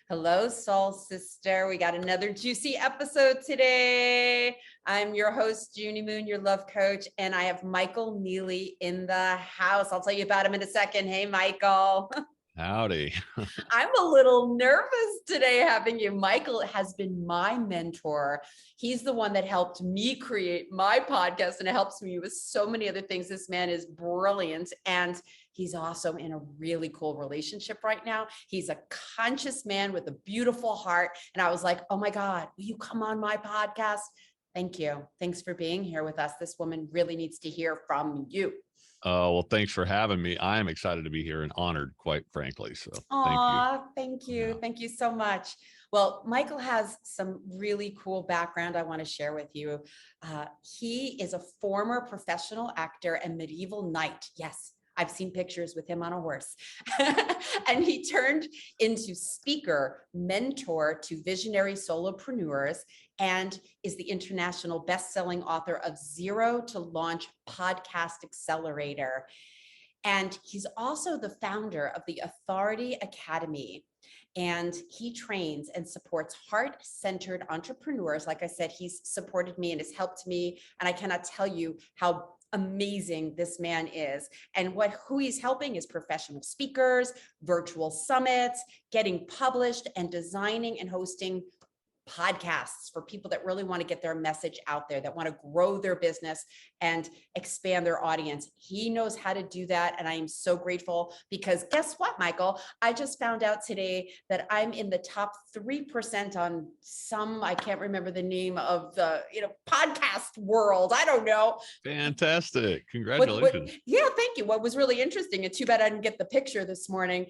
Hello, Soul Sister. We got another juicy episode today. I'm your host, Junie Moon, your love coach, and I have Michael Neeley in the house. I'll tell you about him in a second. Hey, Michael. Howdy. I'm a little nervous today having you. Michael has been my mentor. He's the one that helped me create my podcast, and it helps me with so many other things. This man is brilliant, and he's also in a really cool relationship right now. He's a conscious man with a beautiful heart. And I was like, oh my God, will you come on my podcast? Thank you. Thanks for being here with us. This woman really needs to hear from you. Well, thanks for having me. I am excited to be here and honored, quite frankly. So thank you. Yeah. Thank you so much. Well, Michael has some really cool background I want to share with you. He is a former professional actor and medieval knight. Yes, I've seen pictures with him on a horse. And he turned into speaker, mentor to visionary solopreneurs, and is the international bestselling author of Zero to Launch Podcast Accelerator. And he's also the founder of the Authority Academy. And he trains and supports heart-centered entrepreneurs. Like I said, he's supported me and has helped me. And I cannot tell you how amazing this man is. And who he's helping is professional speakers, virtual summits, getting published, and designing and hosting podcasts for people that really want to get their message out there, that want to grow their business and expand their audience. He knows how to do that. And I am so grateful because guess what, Michael? I just found out today that I'm in the top 3% on I can't remember the name of the, podcast world. I don't know. Fantastic. Congratulations. Yeah, thank you. What was really interesting, and too bad I didn't get the picture this morning.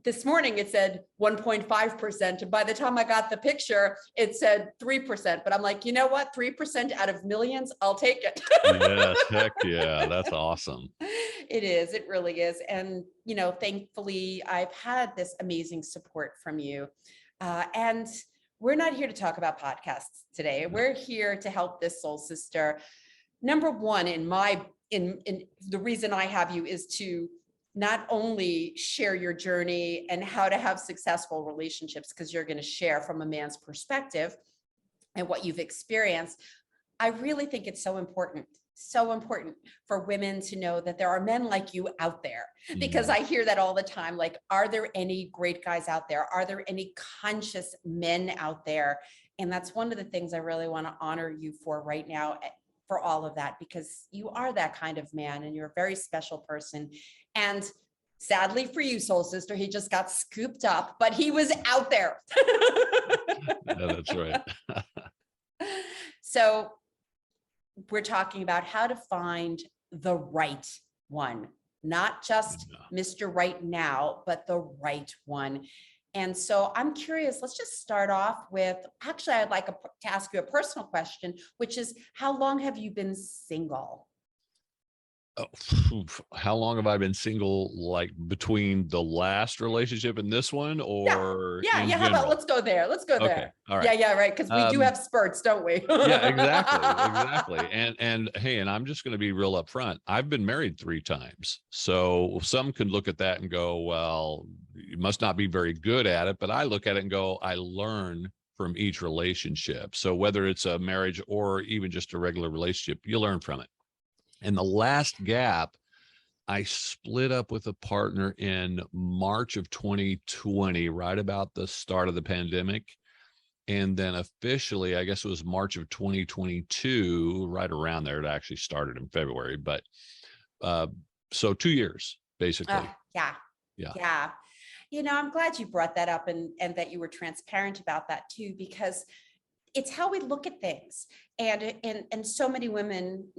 This morning it said 1.5%. And by the time I got the picture, it said 3%. But I'm like, you know what? 3% out of millions, I'll take it. Yes, heck yeah. That's awesome. It is. It really is. And, thankfully, I've had this amazing support from you. And we're not here to talk about podcasts today. We're here to help this soul sister. Number one, in the reason I have you is to not only share your journey and how to have successful relationships, because you're going to share from a man's perspective and what you've experienced. I really think it's so important for women to know that there are men like you out there, because I hear that all the time. Like, are there any great guys out there? Are there any conscious men out there? And that's one of the things I really want to honor you for right now, for all of that, because you are that kind of man and you're a very special person. And sadly for you, soul sister, he just got scooped up, but he was out there. Yeah, that's right. So we're talking about how to find the right one, not just Mr. Right Now, but the right one. And so I'm curious, let's just start off with, actually, I'd like to ask you a personal question, which is, how long have you been single? Oh, how long have I been single, like between the last relationship and this one, or yeah. How about let's go there. Okay. All right. Yeah, right. Because we do have spurts, don't we? Yeah, exactly. And hey, and I'm just going to be real upfront. I've been married 3 times. So some could look at that and go, well, you must not be very good at it. But I look at it and go, I learn from each relationship. So whether it's a marriage or even just a regular relationship, you learn from it. And the last gap, I split up with a partner in March of 2020, right about the start of the pandemic. And then officially, I guess it was March of 2022, right around there. It actually started in February, but so 2 years, basically. Yeah. I'm glad you brought that up and that you were transparent about that too, because it's how we look at things. And so many women,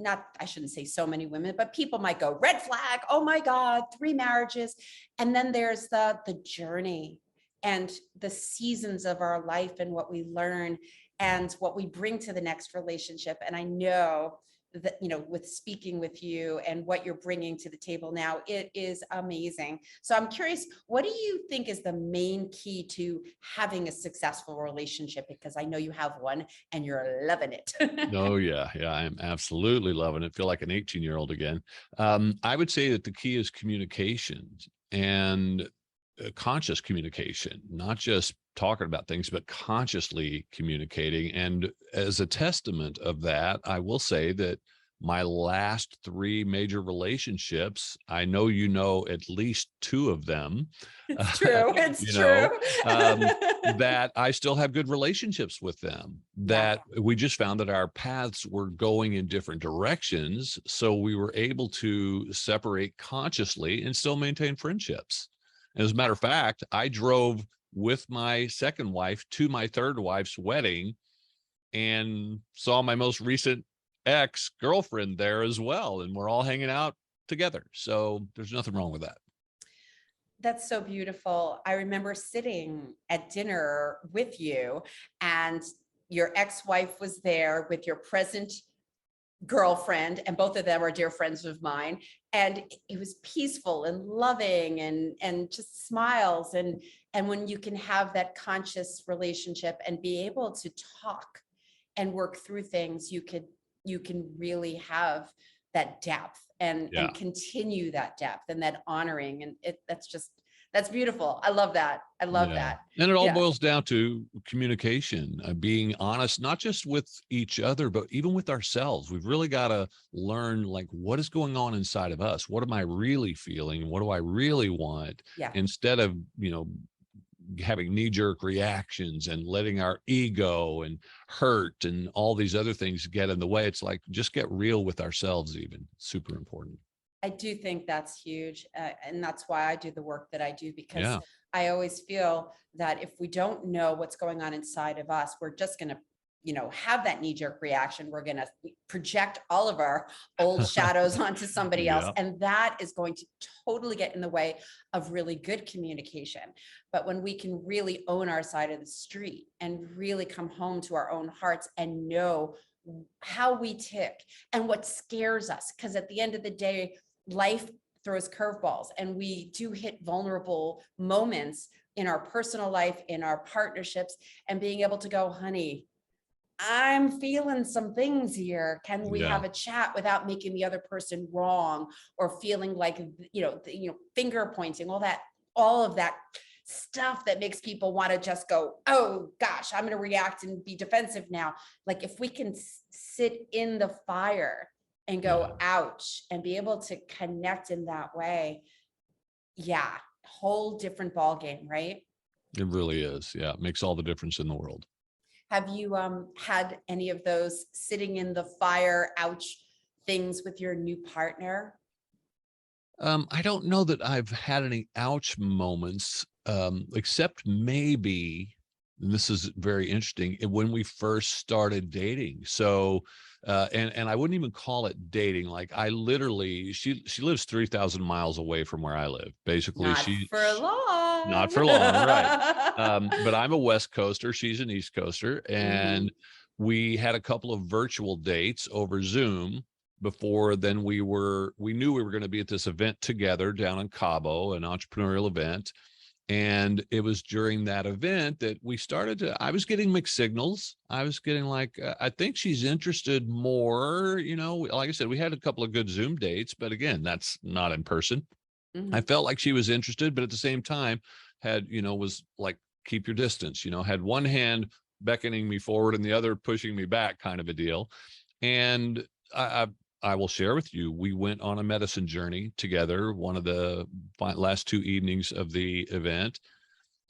I shouldn't say so many women, but people might go, red flag, oh my God, 3 marriages. And then there's the journey and the seasons of our life and what we learn and what we bring to the next relationship. And I know that, with speaking with you and what you're bringing to the table now, it is amazing. So I'm curious, what do you think is the main key to having a successful relationship? Because I know you have one and you're loving it. Oh yeah. I'm absolutely loving it. Feel like an 18-year-old again. I would say that the key is communication and conscious communication, not just talking about things, but consciously communicating. And as a testament of that, I will say that my last 3 major relationships, I know you know at least 2 of them. It's true. It's you true. know, that I still have good relationships with them, Yeah. that we just found that our paths were going in different directions. So we were able to separate consciously and still maintain friendships. As a matter of fact, I drove with my second wife to my third wife's wedding and saw my most recent ex-girlfriend there as well. And we're all hanging out together. So there's nothing wrong with that. That's so beautiful. I remember sitting at dinner with you, and your ex-wife was there with your present girlfriend, and both of them are dear friends of mine. And it was peaceful and loving and just smiles. And when you can have that conscious relationship and be able to talk and work through things, you can really have that depth and continue that depth and that honoring. And that's beautiful. I love that. I love that. And it all boils down to communication, being honest, not just with each other, but even with ourselves. We've really got to learn, like, what is going on inside of us? What am I really feeling? What do I really want? Instead of, having knee-jerk reactions and letting our ego and hurt and all these other things get in the way. It's like, just get real with ourselves. Even super important. I do think that's huge. And that's why I do the work that I do, because I always feel that if we don't know what's going on inside of us, we're just going to, have that knee-jerk reaction. We're going to project all of our old shadows onto somebody else. And that is going to totally get in the way of really good communication. But when we can really own our side of the street and really come home to our own hearts and know how we tick and what scares us, because at the end of the day, life throws curveballs and we do hit vulnerable moments in our personal life, in our partnerships, and being able to go, honey, I'm feeling some things here. Can we have a chat without making the other person wrong or feeling like, finger pointing, all of that stuff that makes people want to just go, oh gosh, I'm going to react and be defensive now. Like, if we can sit in the fire and go, ouch, and be able to connect in that way. Whole different ball game, right? It really is. Yeah. It makes all the difference in the world. Have you had any of those sitting in the fire, ouch things with your new partner? I don't know that I've had any ouch moments, except maybe, and this is very interesting, when we first started dating. So, and I wouldn't even call it dating. Like, I literally, she lives 3,000 miles away from where I live. Basically, not for long, right? But I'm a West Coaster. She's an East Coaster, and we had a couple of virtual dates over Zoom. Before then, we knew we were going to be at this event together down in Cabo, an entrepreneurial event. And it was during that event that I was getting mixed signals. I was getting like, I think she's interested more, like I said, we had a couple of good Zoom dates, but again, that's not in person. I felt like she was interested, but at the same time was like, keep your distance, had one hand beckoning me forward and the other pushing me back, kind of a deal. And I will share with you, we went on a medicine journey together, one of the last 2 evenings of the event.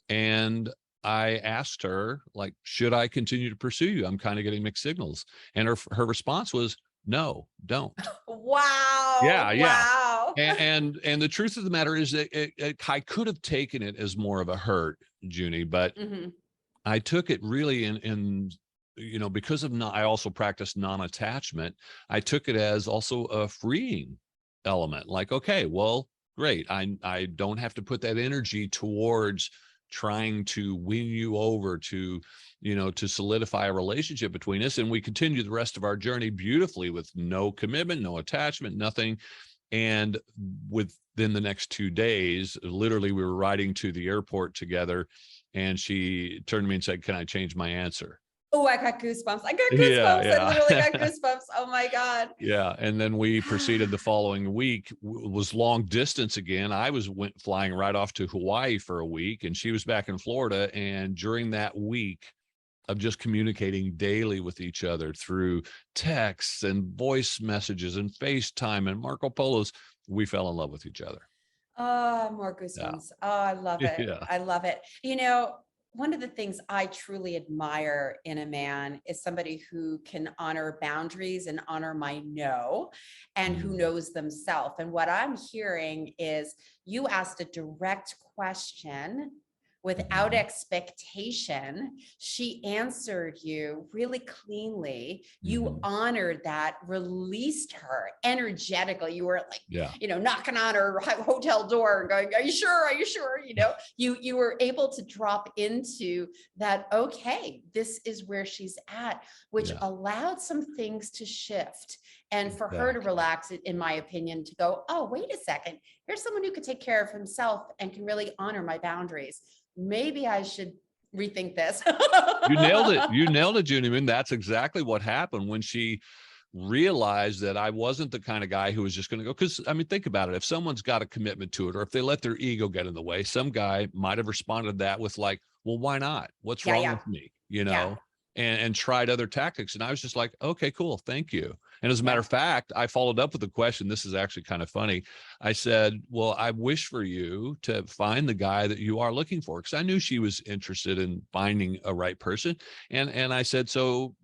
And I asked her, like, should I continue to pursue you? I'm kind of getting mixed signals. And her response was, no, don't. Wow. Yeah. Wow. And the truth of the matter is that I could have taken it as more of a hurt, Junie, but I took it really in because I also practice non-attachment. I took it as also a freeing element. Like, okay, well, great. I don't have to put that energy towards trying to win you over to solidify a relationship between us. And we continue the rest of our journey beautifully with no commitment, no attachment, nothing. And within the next 2 days, literally, we were riding to the airport together, and she turned to me and said, "Can I change my answer?" Oh, I got goosebumps. I got Yeah, goosebumps. I yeah. literally got goosebumps. Oh my God. Yeah. And then we proceeded the following week, was long distance again. I went flying right off to Hawaii for a week, and she was back in Florida. And during that week of just communicating daily with each other through texts and voice messages and FaceTime and Marco Polos, we fell in love with each other. Oh, more Yeah. goosebumps. Oh, I love it. Yeah. I love it. One of the things I truly admire in a man is somebody who can honor boundaries and honor my no, and who knows themselves. And what I'm hearing is you asked a direct question without expectation. She answered you really cleanly. You honored that, released her energetically. You were like, knocking on her hotel door and going, are you sure? Are you sure? You were able to drop into that. Okay, this is where she's at, which allowed some things to shift. And for her to relax, in my opinion, to go, oh, wait a second, here's someone who could take care of himself and can really honor my boundaries. Maybe I should rethink this. You nailed it. You nailed it, Junie. I mean, that's exactly what happened when she realized that I wasn't the kind of guy who was just going to go. Because, I mean, think about it. If someone's got a commitment to it, or if they let their ego get in the way, some guy might have responded to that with like, well, why not? What's wrong with me? And tried other tactics. And I was just like, okay, cool. Thank you. And as a matter of fact, I followed up with a question. This is actually kind of funny. I said, well, I wish for you to find the guy that you are looking for. Because I knew she was interested in finding a right person. And I said, so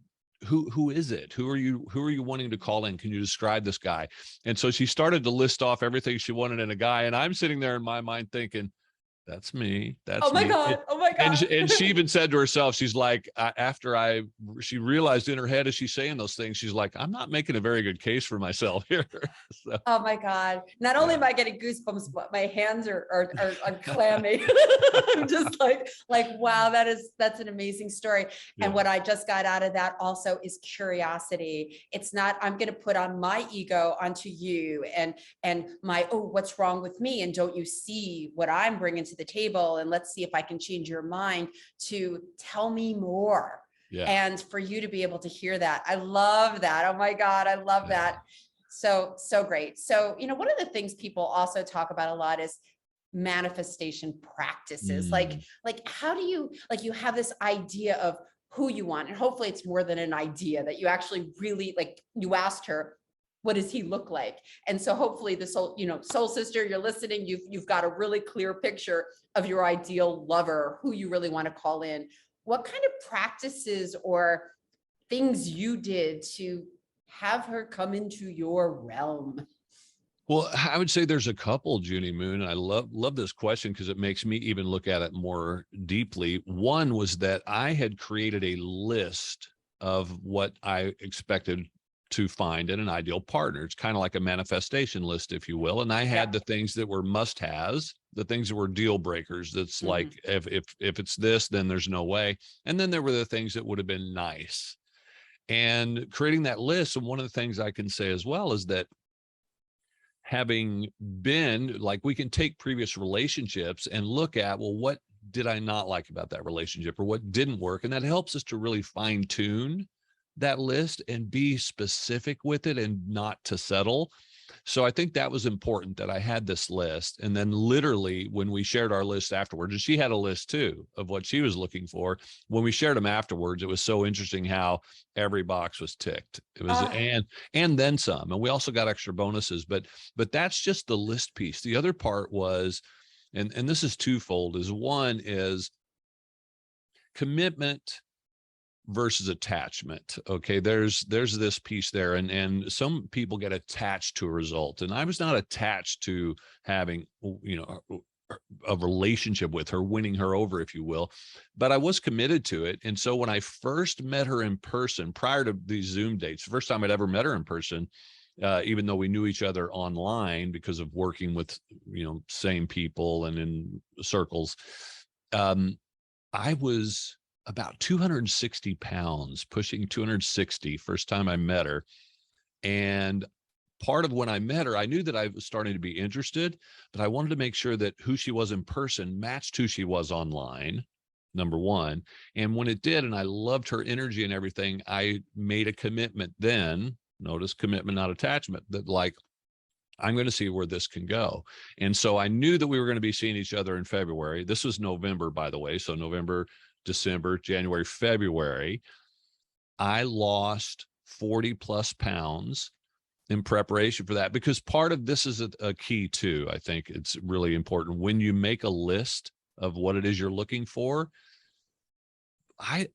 who is it? Who are you wanting to call in? Can you describe this guy? And so she started to list off everything she wanted in a guy. And I'm sitting there in my mind thinking, that's me. That's oh my me. God. Oh my God. And she even said to herself, she's like, she realized in her head as she's saying those things, she's like, I'm not making a very good case for myself here. So, oh my God. Not only am I getting goosebumps, but my hands are clammy. I'm just like, wow, that's an amazing story. Yeah. And what I just got out of that also is curiosity. It's not, I'm going to put on my ego onto you and my, oh, what's wrong with me? And don't you see what I'm bringing to the table? And let's see if I can change your mind, to tell me more. Yeah. And for you to be able to hear that, I love that. Oh my God, I love that. So great. So, one of the things people also talk about a lot is manifestation practices. Like how do you, you have this idea of who you want, and hopefully it's more than an idea, that you actually really, you asked her, what does he look like? And so hopefully the soul sister, you're listening, you've got a really clear picture of your ideal lover, who you really want to call in. What kind of practices or things you did to have her come into your realm? Well, I would say there's a couple, Junie Moon. I love this question because it makes me even look at it more deeply. One was that I had created a list of what I expected to find in an ideal partner. It's kind of like a manifestation list, if you will. And I had the things that were must-haves, the things that were deal breakers. That's like, if it's this, then there's no way. And then there were the things that would have been nice. And creating that list, and one of the things I can say as well is that having been, like, we can take previous relationships and look at, well, what did I not like about that relationship, or what didn't work? And that helps us to really fine tune that list and be specific with it and not to settle. So I think that was important, that I had this list. And then literally when we shared our list afterwards, and she had a list too of what she was looking for, when we shared them afterwards, it was so interesting how every box was ticked. It was, and then some, and we also got extra bonuses, but that's just the list piece. The other part was, and this is twofold, is one is commitment versus attachment. Okay, there's this piece there, and some people get attached to a result, and I was not attached to having a relationship with her, winning her over, if you will, but I was committed to it. And so when I first met her in person, prior to these Zoom dates, first time I'd ever met her in person, even though we knew each other online because of working with same people and in circles, I was about 260 pounds, pushing 260 first time I met her. And part of when I met her, I knew that I was starting to be interested, but I wanted to make sure that who she was in person matched who she was online. number one. And when it did, and I loved her energy and everything, I made a commitment then, notice commitment, not attachment, that like, I'm going to see where this can go. And so I knew that we were going to be seeing each other in February. This was November, by the way. So November, December, January, February, I lost 40 plus pounds in preparation for that, because part of this is a key too. I think it's really important when you make a list of what it is you're looking for.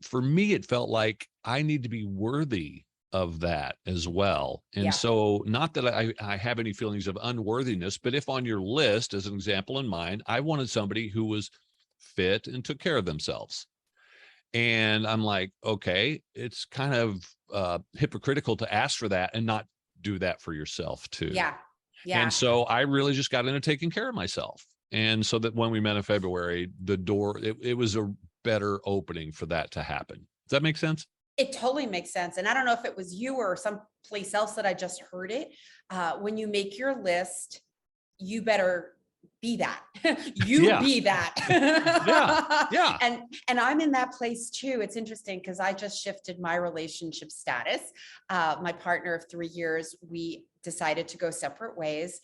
For me, it felt like I need to be worthy of that as well. And so not that I have any feelings of unworthiness, but if on your list, as an example in mine, I wanted somebody who was fit and took care of themselves. And I'm like, okay, it's kind of hypocritical to ask for that and not do that for yourself too. Yeah. Yeah. And so I really just got into taking care of myself. And so that when we met in February, the door, it was a better opening for that to happen. Does that make sense? It totally makes sense. And I don't know if it was you or someplace else that I just heard it. When you make your list, you better be that. Be that. Yeah. And I'm in that place too. It's interesting because I just shifted my relationship status. My partner of 3 years, we decided to go separate ways,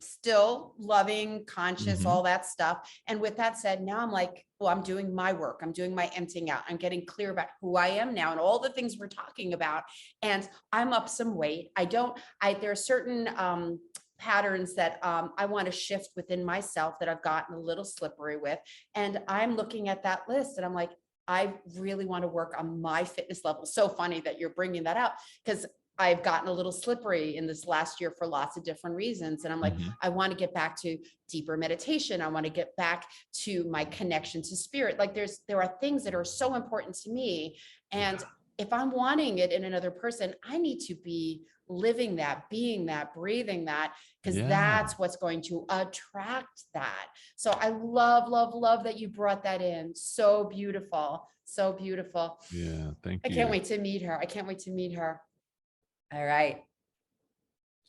still loving, conscious, all that stuff. And with that said, now I'm like, well, I'm doing my work. I'm doing my emptying out. I'm getting clear about who I am now and all the things we're talking about. And I'm up some weight. There are certain patterns that I want to shift within myself that I've gotten a little slippery with. And I'm looking at that list and I'm like, I really want to work on my fitness level. So funny that you're bringing that up, because I've gotten a little slippery in this last year for lots of different reasons. And I'm like, I want to get back to deeper meditation. I want to get back to my connection to spirit. Like there are things that are so important to me. And if I'm wanting it in another person, I need to be living that, being that, breathing that, because that's what's going to attract that. So I love that you brought that in. So beautiful. So beautiful. Yeah. Thank you. I can't wait to meet her. All right,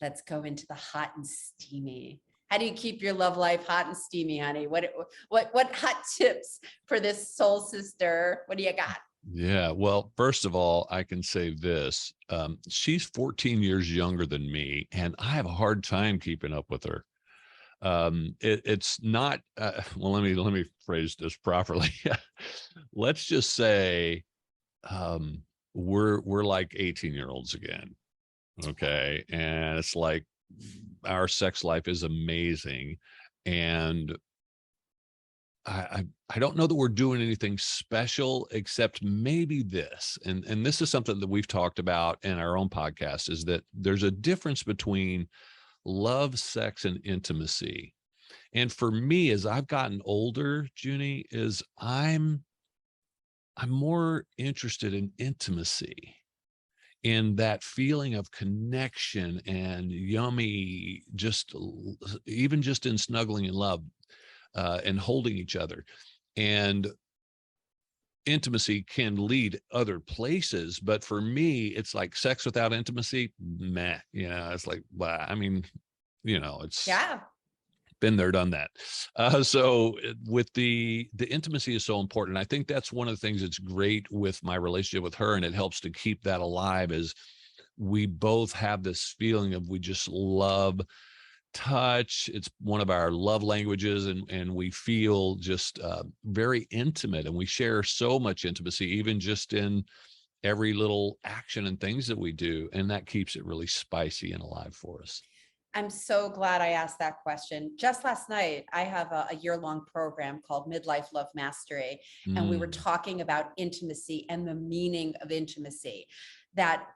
let's go into the hot and steamy. How do you keep your love life hot and steamy, honey? What hot tips for this soul sister? What do you got? Yeah, well, first of all, I can say this. She's 14 years younger than me, and I have a hard time keeping up with her. It's not, well, let me phrase this properly. Let's just say we're like 18-year-olds again. Okay. And it's like our sex life is amazing. And I don't know that we're doing anything special except maybe this. And this is something that we've talked about in our own podcast, is that there's a difference between love, sex, and intimacy. And for me, as I've gotten older, Junie, is I'm more interested in intimacy, in that feeling of connection and yummy, even just in snuggling in love and holding each other. And intimacy can lead other places, but for me, it's like sex without intimacy, meh. It's like, well, I mean, it's been there, done that. So with the intimacy is so important. I think that's one of the things that's great with my relationship with her, and it helps to keep that alive, is we both have this feeling of, we just love touch. It's one of our love languages, and we feel just very intimate, and we share so much intimacy, even just in every little action and things that we do. And that keeps it really spicy and alive for us. I'm so glad I asked that question. Just last night, I have a year-long program called Midlife Love Mastery, and we were talking about intimacy and the meaning of intimacy. That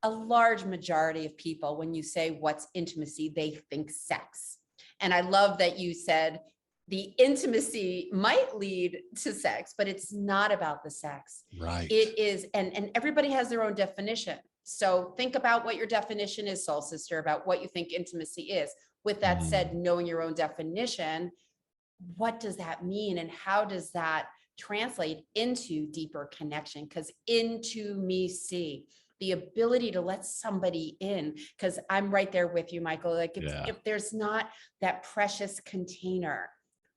a large majority of people, when you say what's intimacy, they think sex. And I love that you said the intimacy might lead to sex, but it's not about the sex. Right. It is, and everybody has their own definition. So think about what your definition is, soul sister, about what you think intimacy is. With that said, knowing your own definition, what does that mean? And how does that translate into deeper connection? Because into me see, the ability to let somebody in, because I'm right there with you, Michael. Like if there's not that precious container,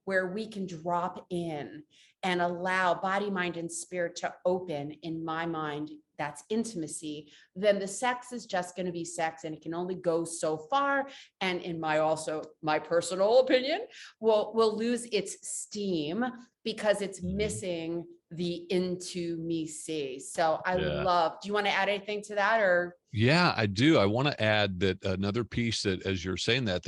where we can drop in and allow body, mind, and spirit to open, in my mind, that's intimacy, then the sex is just going to be sex, and it can only go so far. And in my personal opinion, will lose its steam because it's missing the intimacy. So I love, do you want to add anything to that, or? Yeah, I do. I want to add that another piece that, as you're saying that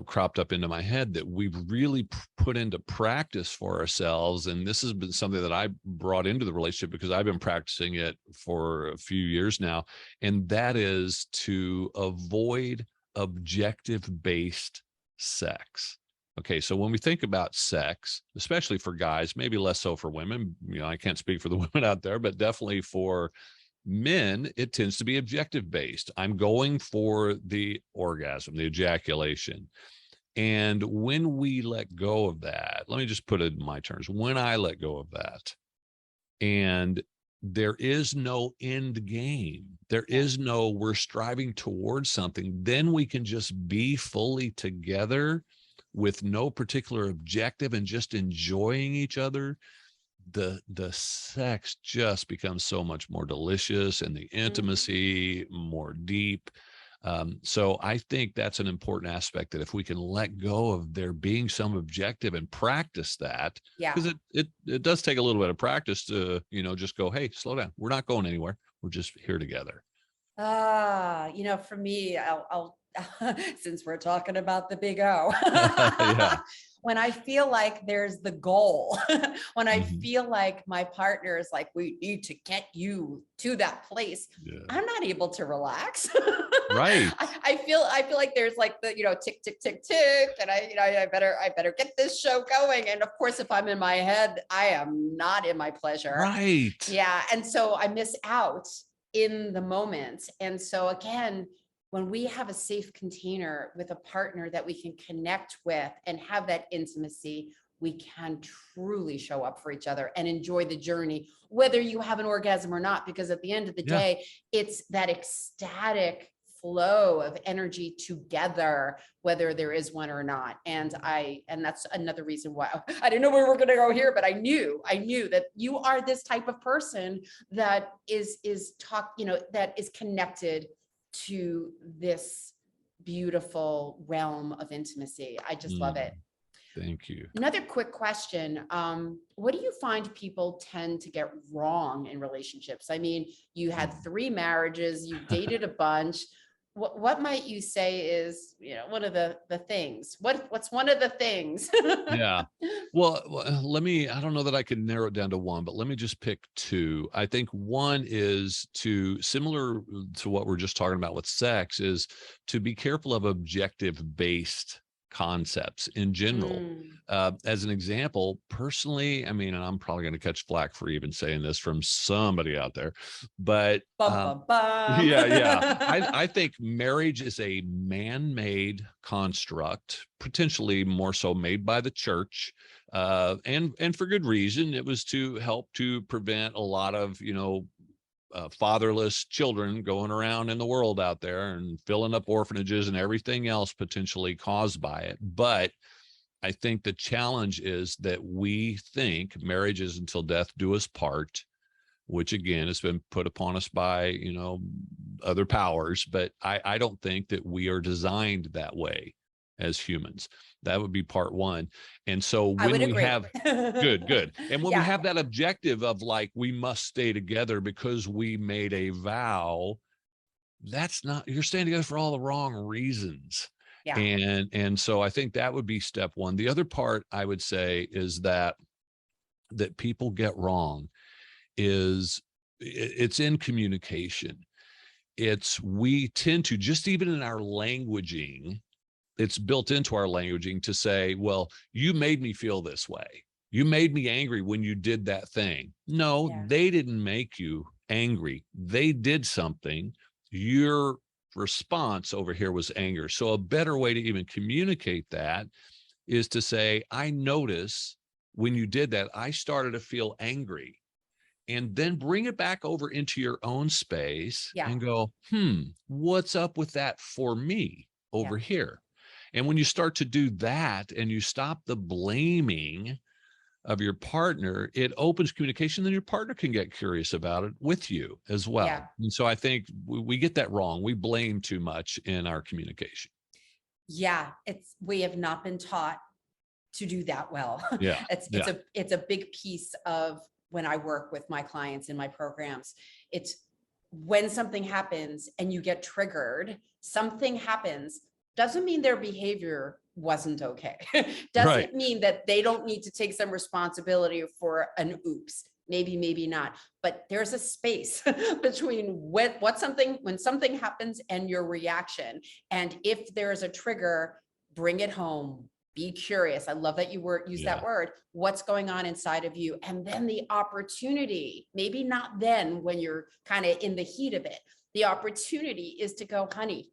cropped up into my head, that we've really put into practice for ourselves. And this has been something that I brought into the relationship because I've been practicing it for a few years now. And that is to avoid objective-based sex. Okay, so when we think about sex, especially for guys, maybe less so for women, I can't speak for the women out there, but definitely for men, it tends to be objective based. I'm going for the orgasm, the ejaculation. And when we let go of that, let me just put it in my terms. When I let go of that, and there is no end game, there is no, we're striving towards something, then we can just be fully together with no particular objective and just enjoying each other. The sex just becomes so much more delicious, and the intimacy more deep. So I think that's an important aspect, that if we can let go of there being some objective and practice that, because it does take a little bit of practice to, just go, hey, slow down. We're not going anywhere. We're just here together. For me, I'll since we're talking about the big O, when I feel like there's the goal, when I feel like my partner is like, we need to get you to that place, I'm not able to relax. Right. I feel like there's like the, tick, tick, tick, tick. And I better get this show going. And of course, if I'm in my head, I am not in my pleasure. Right. Yeah. And so I miss out in the moment. And so again, when we have a safe container with a partner that we can connect with and have that intimacy, we can truly show up for each other and enjoy the journey, whether you have an orgasm or not, because at the end of the day, it's that ecstatic flow of energy together, whether there is one or not. And that's another reason why I didn't know we were going to go here, but I knew that you are this type of person that that is connected to this beautiful realm of intimacy. I just love it. Thank you. Another quick question. What do you find people tend to get wrong in relationships? I mean, you had 3 marriages, you dated a bunch. What might you say is, one of the things? What's one of the things? Yeah. Well, I don't know that I can narrow it down to one, but let me just pick 2. I think one is similar to what we're just talking about with sex, is to be careful of objective-based concepts in general. As an example, personally, I mean, and I'm probably going to catch flack for even saying this from somebody out there, but I think marriage is a man-made construct, potentially more so made by the church, and for good reason. It was to help to prevent a lot of fatherless children going around in the world out there and filling up orphanages and everything else potentially caused by it. But I think the challenge is that we think marriage is until death do us part, which again has been put upon us by, other powers. But I don't think that we are designed that way as humans. That would be part one. And so when we have good. And when we have that objective of like, we must stay together because we made a vow, that's not, you're staying together for all the wrong reasons. Yeah. And so I think that would be step one. The other part I would say is that people get wrong is it's in communication. We tend to, just even in our languaging, it's built into our languaging to say, well, you made me feel this way. You made me angry when you did that thing. No, they didn't make you angry. They did something. Your response over here was anger. So a better way to even communicate that is to say, I notice when you did that, I started to feel angry. And then bring it back over into your own space and go, what's up with that for me over here? And when you start to do that and you stop the blaming of your partner, it opens communication, then your partner can get curious about it with you as well. Yeah. And so I think we get that wrong. We blame too much in our communication. Yeah, we have not been taught to do that well. Yeah. It's a big piece of when I work with my clients in my programs. It's when something happens and you get triggered, something happens, doesn't mean their behavior wasn't okay. Doesn't mean that they don't need to take some responsibility for an oops. Maybe not, but there's a space between when something happens and your reaction. And if there's a trigger, bring it home. Be curious. I love that you use that word. What's going on inside of you? And then the opportunity, maybe not then when you're kind of in the heat of it. The opportunity is to go, honey,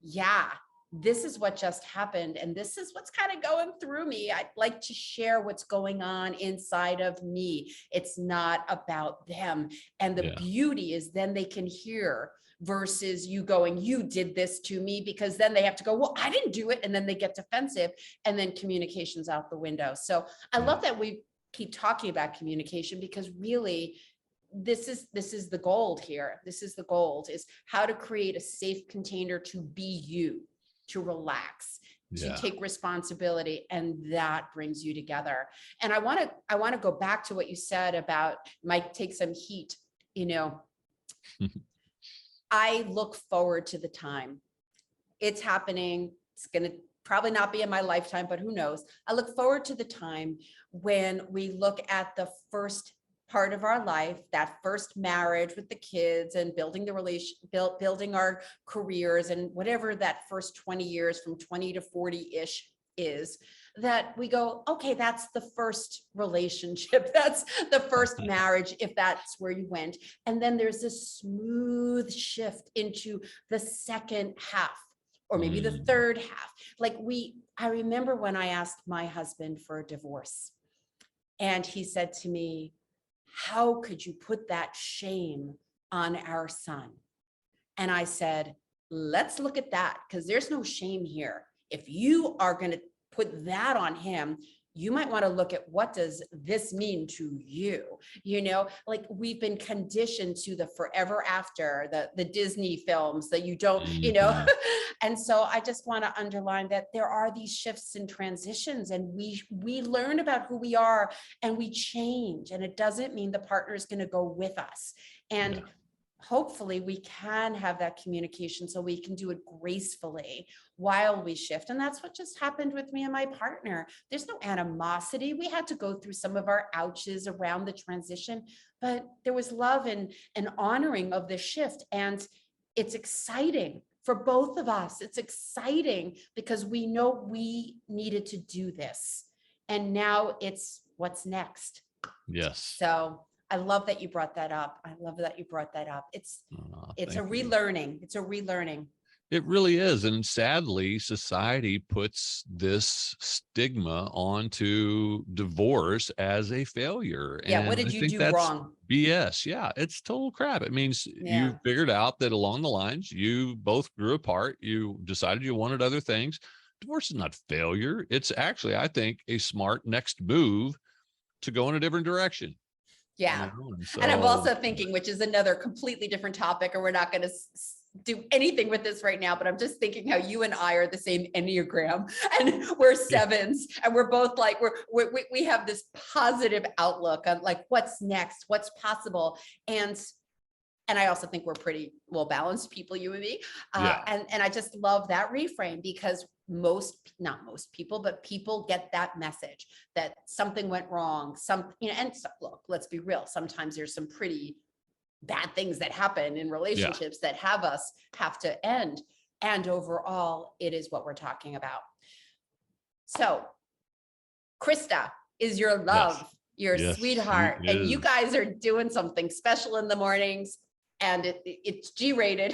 yeah, this is what just happened. And this is what's kind of going through me. I'd like to share what's going on inside of me. It's not about them. And the beauty is then they can hear versus you going, you did this to me, because then they have to go, well, I didn't do it. And then they get defensive and then communication's out the window. So I love that we keep talking about communication, because really this is the gold here. This is the gold, is how to create a safe container to be you, to relax, to take responsibility, and that brings you together. And I want to go back to what you said about might take some heat, I look forward to the time. It's happening. It's going to probably not be in my lifetime, but who knows? I look forward to the time when we look at the first part of our life, that first marriage with the kids and building the building our careers, and whatever that first 20 years from 20 to 40-ish is, that we go, okay, that's the first relationship. That's the first marriage, if that's where you went. And then there's this smooth shift into the second half, or maybe the third half. I remember when I asked my husband for a divorce, and he said to me, how could you put that shame on our son? And I said, let's look at that, because there's no shame here. If you are going to put that on him, you might want to look at, what does this mean to you? We've been conditioned to the forever after, the Disney films that you don't, and so I just want to underline that there are these shifts and transitions, and we learn about who we are and we change, and it doesn't mean the partner is going to go with us. And hopefully we can have that communication so we can do it gracefully while we shift. And that's what just happened with me and my partner. There's no animosity. We had to go through some of our ouches around the transition, but there was love and honoring of the shift. And it's exciting for both of us. It's exciting because we know we needed to do this. And now it's what's next. Yes. So I love that you brought that up. It's a relearning. It's a relearning. It really is. And sadly, society puts this stigma onto divorce as a failure. Yeah. And what did you do wrong? BS. Yeah. It's total crap. It means you figured out that along the lines, you both grew apart. You decided you wanted other things. Divorce is not failure. It's actually, I think, a smart next move to go in a different direction. Yeah. And I'm also thinking, which is another completely different topic, and we're not going to do anything with this right now, but I'm just thinking how you and I are the same Enneagram, and we're sevens, and we're both like, we have this positive outlook on like, what's next, what's possible. And I also think we're pretty well balanced people, you and me. And I just love that reframe, because not most people, but people get that message that something went wrong. Look, let's be real. Sometimes there's some pretty bad things that happen in relationships that have to end. And overall, it is what we're talking about. So Krista is your love, your sweetheart, and you guys are doing something special in the mornings. And it's G-rated.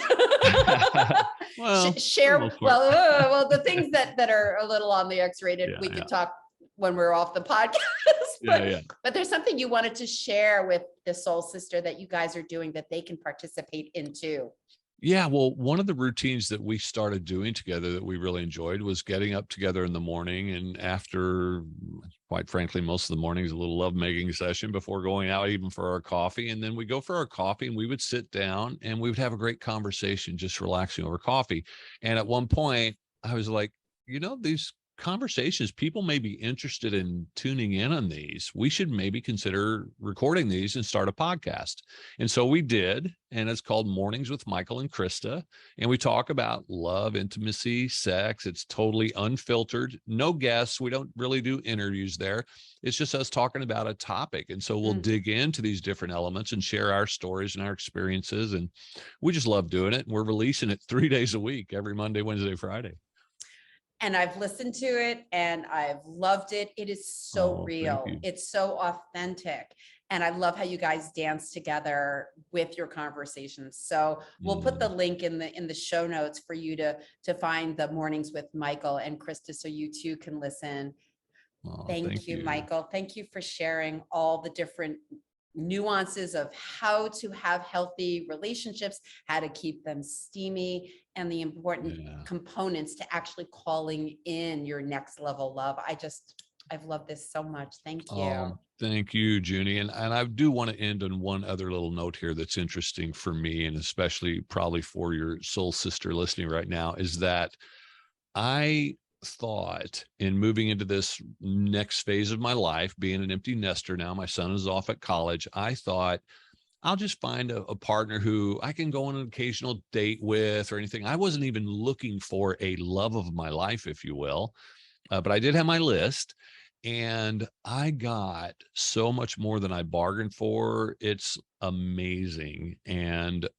Well, the things that are a little on the X-rated, we could talk when we're off the podcast. But there's something you wanted to share with the Soul Sister that you guys are doing that they can participate in too. Yeah, well, one of the routines that we started doing together that we really enjoyed was getting up together in the morning, and after, quite frankly, most of the mornings, a little lovemaking session before going out, even for our coffee. And then we go for our coffee and we would sit down and we would have a great conversation, just relaxing over coffee. And at one point, I was like, these conversations, people may be interested in tuning in on these. We should maybe consider recording these and start a podcast. And so we did, and it's called Mornings with Michael and Krista. And we talk about love, intimacy, sex. It's totally unfiltered, no guests. We don't really do interviews there. It's just us talking about a topic. And so we'll dig into these different elements and share our stories and our experiences. And we just love doing it. And we're releasing it 3 days a week, every Monday, Wednesday, Friday. And I've listened to it and I've loved it. It is so real. It's so authentic. And I love how you guys dance together with your conversations. So we'll put the link in the show notes for you to find the Mornings with Michael and Krista, so you too can listen. Thank you, Michael. Thank you for sharing all the different nuances of how to have healthy relationships, how to keep them steamy, and the important components to actually calling in your next level love. I've loved this so much. Thank you. Thank you, Junie. And I do want to end on one other little note here that's interesting for me, and especially probably for your soul sister listening right now, is that I thought, in moving into this next phase of my life, being an empty nester now, my son is off at college, I thought I'll just find a partner who I can go on an occasional date with or anything. I wasn't even looking for a love of my life, if you will, but I did have my list. And I got so much more than I bargained for. It's amazing. And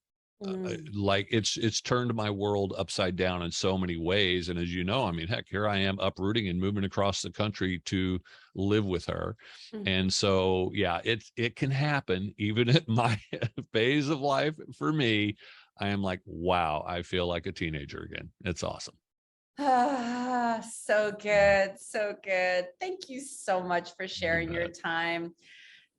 like it's turned my world upside down in so many ways. And as you know, I mean, heck, here I am uprooting and moving across the country to live with her. And so, yeah, it can happen even at my phase of life. For me, I am like, wow, I feel like a teenager again. It's awesome. So good. So good. Thank you so much for sharing your time.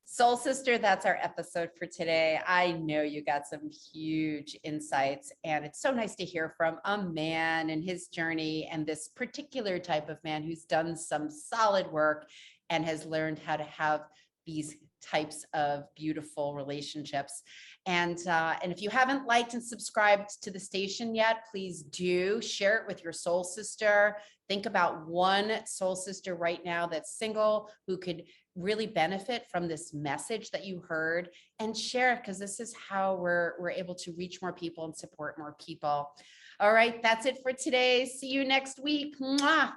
Soul Sister, that's our episode for today. I know you got some huge insights, and it's so nice to hear from a man and his journey, and this particular type of man who's done some solid work and has learned how to have these types of beautiful relationships. And if you haven't liked and subscribed to the station yet, please do share it with your soul sister. Think about one soul sister right now that's single who could really benefit from this message that you heard, and share it, because this is how we're able to reach more people and support more people. All right, that's it for today. See you next week. Mwah.